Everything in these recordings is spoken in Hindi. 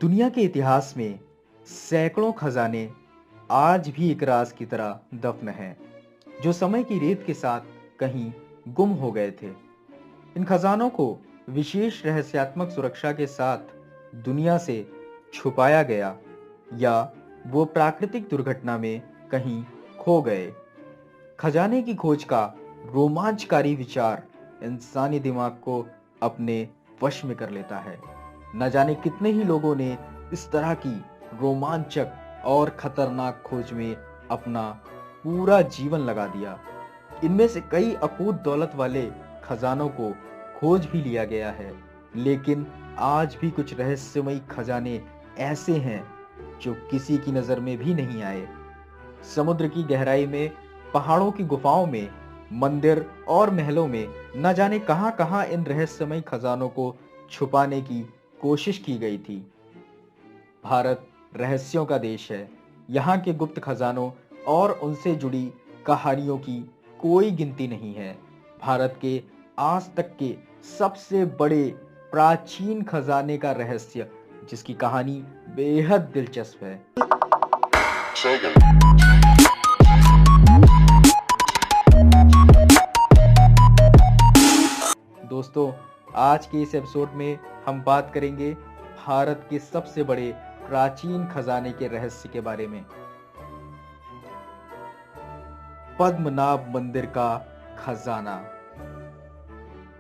दुनिया के इतिहास में सैकड़ों खजाने आज भी एक राज की तरह दफन हैं, जो समय की रेत के साथ कहीं गुम हो गए थे। इन खजानों को विशेष रहस्यात्मक सुरक्षा के साथ दुनिया से छुपाया गया या वो प्राकृतिक दुर्घटना में कहीं खो गए। खजाने की खोज का रोमांचकारी विचार इंसानी दिमाग को अपने वश में कर लेता है। न जाने कितने ही लोगों ने इस तरह की रोमांचक और खतरनाक खोज में अपना पूरा जीवन लगा दिया। इनमें से कई अकूत दौलत वाले खजानों को खोज भी लिया गया है, लेकिन आज भी कुछ रहस्यमयी खजाने ऐसे हैं जो किसी की नजर में भी नहीं आए। समुद्र की गहराई में, पहाड़ों की गुफाओं में, मंदिर और महलों में न जाने कहां कहां इन रहस्यमयी खजानों को छुपाने की कोशिश की गई थी। भारत रहस्यों का देश है। यहाँ के गुप्त खजानों और उनसे जुड़ी कहानियों की कोई गिनती नहीं है। भारत के आज तक के सबसे बड़े प्राचीन खजाने का रहस्य, जिसकी कहानी बेहद दिलचस्प है। दोस्तों, आज के इस एपिसोड में हम बात करेंगे भारत के सबसे बड़े प्राचीन खजाने के रहस्य के बारे में। पद्मनाभ मंदिर का खजाना।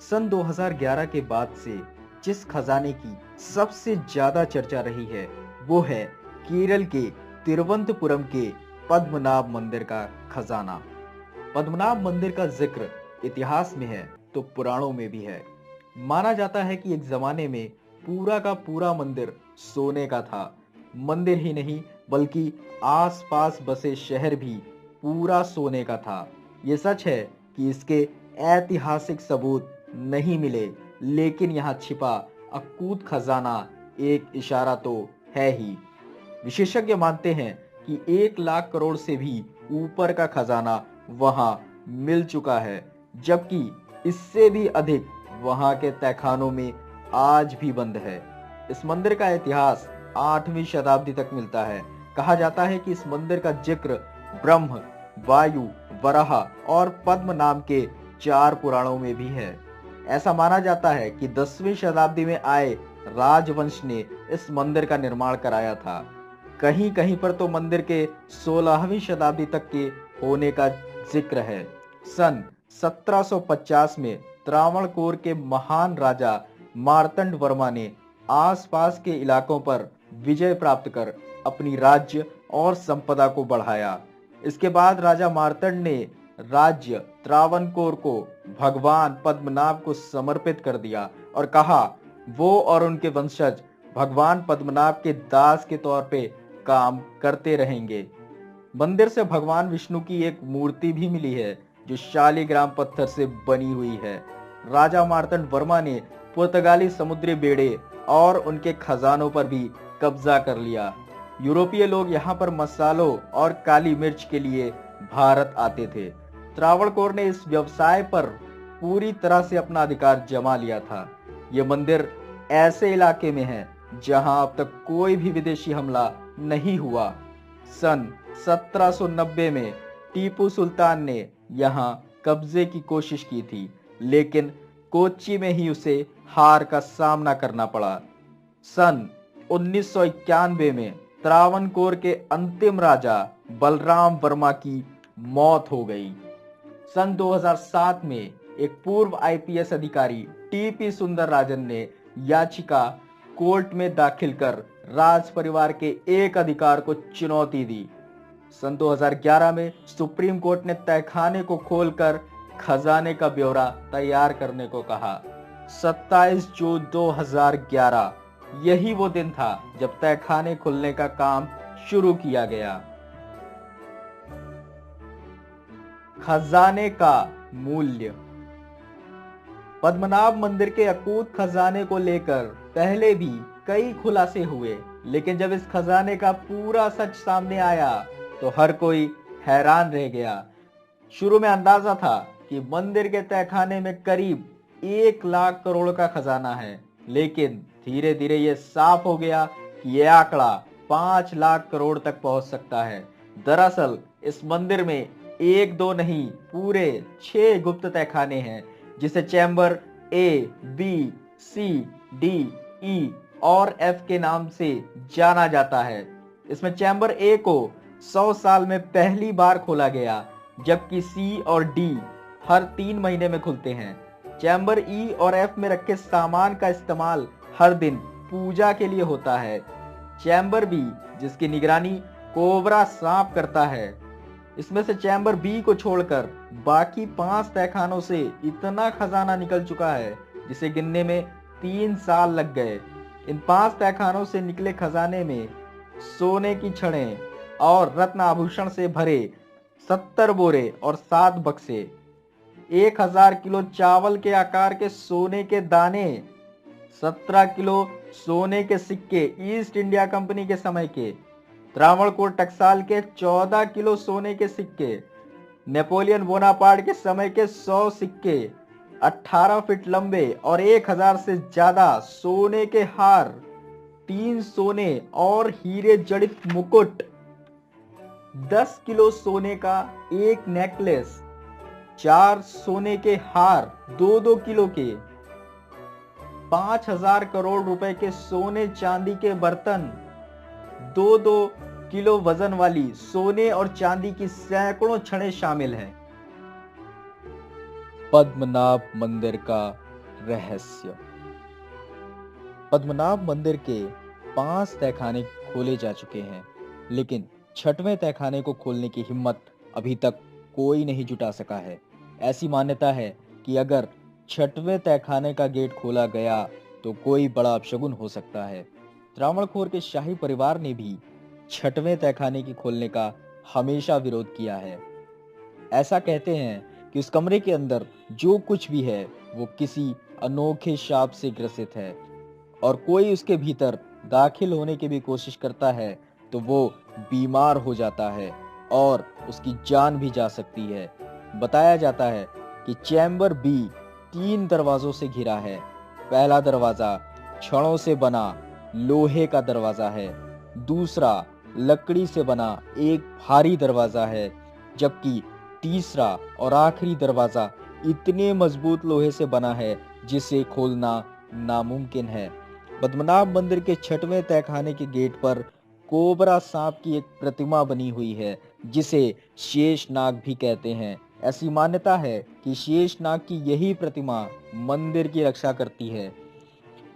सन 2011 के बाद से जिस खजाने की सबसे ज्यादा चर्चा रही है वो है केरल के तिरुवनंतपुरम के पद्मनाभ मंदिर का खजाना। पद्मनाभ मंदिर का जिक्र इतिहास में है तो पुराणों में भी है। माना जाता है कि एक जमाने में पूरा का पूरा मंदिर सोने का था। मंदिर ही नहीं बल्कि आसपास बसे शहर भी पूरा सोने का था। ये सच है कि इसके ऐतिहासिक सबूत नहीं मिले, लेकिन यहाँ छिपा अकूत खजाना एक इशारा तो है ही। विशेषज्ञ मानते हैं कि 1 लाख करोड़ से भी ऊपर का खजाना वहां मिल चुका है, जबकि इससे भी अधिक वहां के तहखानों में आज भी बंद है। इस मंदिर का इतिहास 8वीं शताब्दी तक मिलता है। कहा जाता है कि इस मंदिर का जिक्र ब्रह्म, वायु, वराह और पद्म नाम के 4 पुराणों में भी है। ऐसा माना जाता है कि 10वीं शताब्दी में आए राजवंश ने इस मंदिर का निर्माण कराया था। कहीं कहीं पर तो मंदिर के 16वीं शताब्दी तक के होने का जिक्र है। सन 1750 में त्रावणकोर के महान राजा मार्तंड वर्मा ने आसपास के इलाकों पर विजय प्राप्त कर अपनी राज्य और संपदा को बढ़ाया। इसके बाद राजा मार्तंड ने राज्य त्रावणकोर को भगवान पद्मनाभ को समर्पित कर दिया और कहा वो और उनके वंशज भगवान पद्मनाभ के दास के तौर पे काम करते रहेंगे। मंदिर से भगवान विष्णु की एक मूर्ति भी मिली है जो शालिग्राम पत्थर से बनी हुई है। राजा मार्तंड वर्मा ने पुर्तगाली समुद्री बेड़े और उनके खजानों पर भी कब्जा कर लिया। यूरोपीय लोग यहाँ पर मसालों और काली मिर्च के लिए भारत आते थे। त्रावणकोर ने इस व्यवसाय पर पूरी तरह से अपना अधिकार जमा लिया था। ये मंदिर ऐसे इलाके में है जहां अब तक कोई भी विदेशी हमला नहीं हुआ। सन 1790 में टीपू सुल्तान ने यहां कब्जे की कोशिश की थी, लेकिन कोच्चि में ही उसे हार का सामना करना पड़ा। सन 1991 में त्रावणकोर के अंतिम राजा बलराम वर्मा की मौत हो गई। सन 2007 में एक पूर्व आईपीएस अधिकारी टीपी सुंदरराजन ने याचिका कोर्ट में दाखिल कर राज परिवार के एक अधिकार को चुनौती दी। सन 2011 में सुप्रीम कोर्ट ने तहखाने को खोलकर खजाने का ब्यौरा तैयार करने को कहा। 27 जून 2011 यही वो दिन था जब तहखाने खुलने का काम शुरू किया गया। खजाने का मूल्य। पद्मनाभ मंदिर के अकूत खजाने को लेकर पहले भी कई खुलासे हुए, लेकिन जब इस खजाने का पूरा सच सामने आया तो हर कोई हैरान रह गया। शुरू में अंदाजा था कि मंदिर के तहखाने में करीब 1 लाख करोड़ का खजाना है, लेकिन धीरे धीरे यह साफ हो गया कि यह आंकड़ा 5 लाख करोड़ तक पहुंच सकता है। दरअसल इस मंदिर में एक दो नहीं, पूरे 6 गुप्त तहखाने हैं, जिसे चैम्बर ए, बी, सी, डी, ई और एफ के नाम से जाना जाता है। इसमें चैम्बर ए को 100 साल में पहली बार खोला गया, जबकि सी और डी हर 3 महीने में खुलते हैं। चैम्बर ई और एफ में रखे सामान का इस्तेमाल हर दिन पूजा के लिए होता है। चैम्बर बी, जिसकी निगरानी कोबरा सांप करता है, इसमें से चैम्बर बी को छोड़कर बाकी 5 तहखानों से इतना खजाना निकल चुका है जिसे गिनने में 3 साल लग गए। इन 5 तहखानों से निकले खजाने में सोने की छड़ें और रत्न आभूषण से भरे 70 बोरे और 7 बक्से, 1000 किलो चावल के आकार के सोने के दाने, 17 किलो सोने के सिक्के ईस्ट इंडिया कंपनी के समय के, त्रावणकोर टकसाल के 14 किलो सोने के सिक्के, नेपोलियन बोनापार्ट के समय के 100 सिक्के, 18 फीट लंबे और 1000 से ज्यादा सोने के हार, 3 सोने और हीरे जड़ित मुकुट, 10 किलो सोने का एक नेकलेस, 4 सोने के हार 2-2 किलो के, 5000 करोड़ रुपए के सोने चांदी के बर्तन, 2-2 किलो वजन वाली सोने और चांदी की सैकड़ों छड़ें शामिल हैं। पद्मनाभ मंदिर का रहस्य। पद्मनाभ मंदिर के 5 तहखाने खोले जा चुके हैं, लेकिन 6वें तहखाने को खोलने की हिम्मत अभी तक कोई नहीं जुटा सका है। ऐसी मान्यता है कि अगर 6वें तहखाने का गेट खोला गया तो कोई बड़ा अपशगुन हो सकता है। त्रावणकोर के शाही परिवार ने भी 6वें तहखाने की खोलने का हमेशा विरोध किया है। ऐसा कहते हैं कि उस कमरे के अंदर जो कुछ भी है वो किसी अनोखे शाप से ग्रसित है, और कोई उसके भीतर दाखिल होने की भी कोशिश करता है तो वो बीमार हो जाता है और उसकी जान भी जा सकती है। बताया जाता है कि चैम्बर बी 3 दरवाजों से घिरा है। पहला दरवाजा छड़ों से बना लोहे का दरवाजा है, दूसरा लकड़ी से बना एक भारी दरवाजा है, जबकि तीसरा और आखिरी दरवाजा इतने मजबूत लोहे से बना है जिसे खोलना नामुमकिन है। पद्मनाभ मंदिर के 6वें तहखाने के गेट पर कोबरा सांप की एक प्रतिमा बनी हुई है, जिसे शेषनाग भी कहते हैं। ऐसी मान्यता है कि शेषनाग की यही प्रतिमा मंदिर की रक्षा करती है।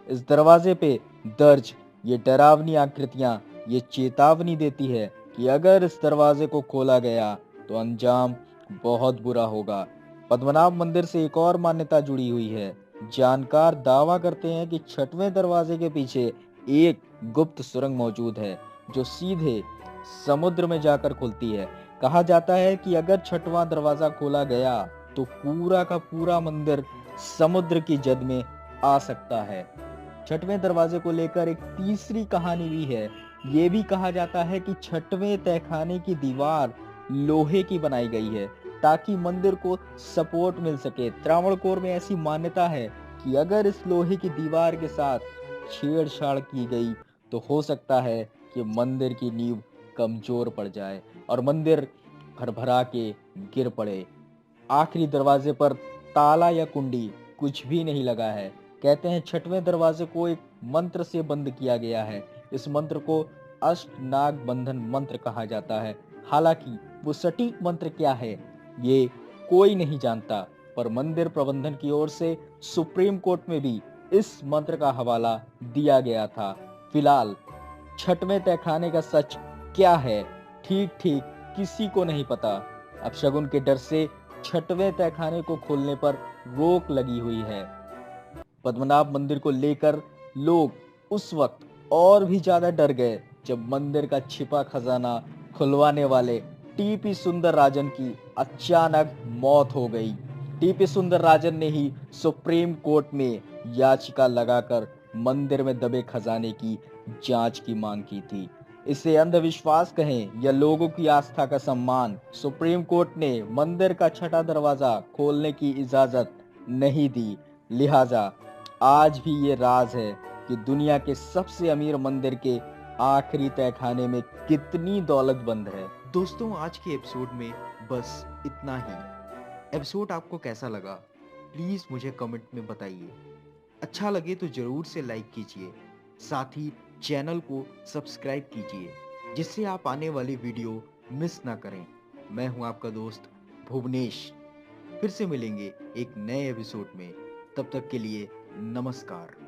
इस दरवाजे पे दर्ज ये डरावनी आकृतियां ये चेतावनी देती है कि अगर इस दरवाजे को खोला गया तो अंजाम बहुत बुरा होगा। पद्मनाभ मंदिर से एक और मान्यता जुड़ी हुई है। जानकार दावा करते हैं कि 6वें दरवाजे के पीछे एक गुप्त सुरंग मौजूद है जो सीधे समुद्र में जाकर खुलती है। कहा जाता है कि अगर 6वां दरवाजा खोला गया तो पूरा का पूरा मंदिर समुद्र की जद में आ सकता है। 6वें दरवाजे को लेकर एक तीसरी कहानी भी है। ये भी कहा जाता है कि 6वें तहखाने की दीवार लोहे की बनाई गई है ताकि मंदिर को सपोर्ट मिल सके। त्रावणकोर में ऐसी मान्यता है कि अगर इस लोहे की दीवार के साथ छेड़छाड़ की गई तो हो सकता है कि मंदिर की नींव कमजोर पड़ जाए और मंदिर भरभरा के गिर पड़े। आखिरी दरवाजे पर ताला या कुंडी कुछ भी नहीं लगा है। कहते हैं 6वें दरवाजे को एक मंत्र से बंद किया गया है। इस मंत्र को अष्टनाग बंधन मंत्र कहा जाता है। हालांकि वो सटीक मंत्र क्या है ये कोई नहीं जानता, पर मंदिर प्रबंधन की ओर से सुप्रीम कोर्ट में भी इस मंत्र का हवाला दिया गया था। फिलहाल 6वें तहखाने का सच क्या है ठीक ठीक किसी को नहीं पता। अपशगुन के डर से 6वें तहखाने को खोलने पर रोक लगी हुई है। पद्मनाभ मंदिर को लेकर लोग उस वक्त और भी ज्यादा डर गए जब मंदिर का छिपा खजाना खुलवाने वाले टीपी सुंदरराजन की अचानक मौत हो गई। टीपी सुंदरराजन ने ही सुप्रीम कोर्ट में याचिका लगाकर मंदिर में दबे खजाने की जांच की मांग की थी। इसे अंधविश्वास कहें या लोगों की आस्था का सम्मान, सुप्रीम कोर्ट ने मंदिर का 6ठा दरवाजा खोलने की इजाजत नहीं दी। लिहाजा आज भी ये राज है कि दुनिया के सबसे अमीर मंदिर के आखिरी तहखाने में कितनी दौलत बंद है। दोस्तों, आज के एपिसोड में बस इतना ही। एपिसोड आपको कैसा लगा प्लीज मुझे कमेंट में बताइए। अच्छा लगे तो जरूर से लाइक कीजिए, साथ ही चैनल को सब्सक्राइब कीजिए जिससे आप आने वाली वीडियो मिस ना करें। मैं हूं आपका दोस्त भुवनेश। फिर से मिलेंगे एक नए एपिसोड में। तब तक के लिए नमस्कार।